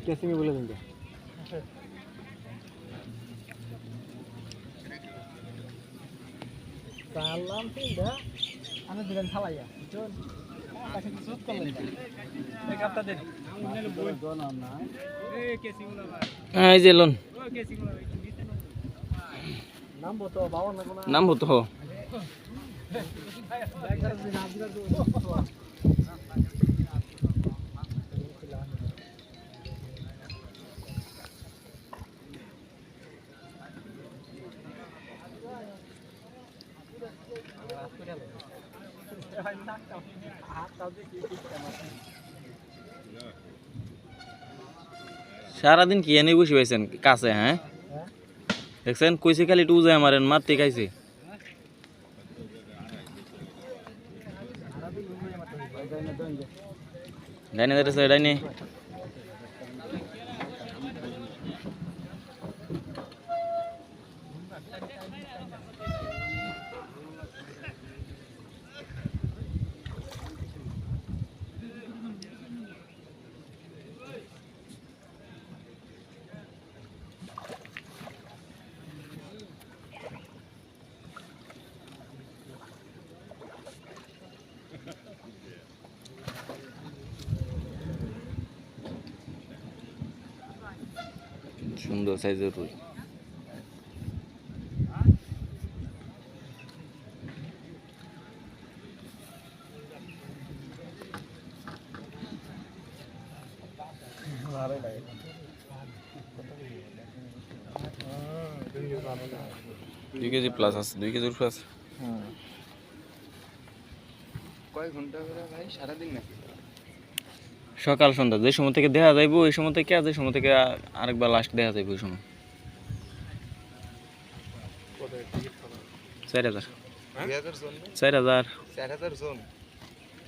কেসিংয়ে বলে দিন সালাম তিনটা আমি দিলেন খালাইয়া চল কাছে কিছু করলেন এই কাপটা দেন উন্নলে বই দোনা না এই কেসিংগুলো এই যে লোন ও কেসিংগুলো নামবো তো বাবা না নামবো তো সারাদিন কি এনে বসে পাইছেন কাছে হ্যাঁ দেখছেন কইছে খালি টু যায় মারেন মারতে খাইছে ডাইনে যাইতেছে ডাইনে সুন্দর সাইজের রুই দুই কেজি প্লাস আছে 2 কেজির প্লাস কয় ঘন্টা করে ভাই সারাদিন নাকি সকাল সন্ধ্যা যে সময় থেকে দেখা যাইব ওই সময় থেকে যে সময় থেকে আরেকবার লাস্ট দেখা যাইব ওই সময় 4000 2000 জন 4000 4000 জন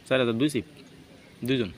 4000 2 সিপ দুইজন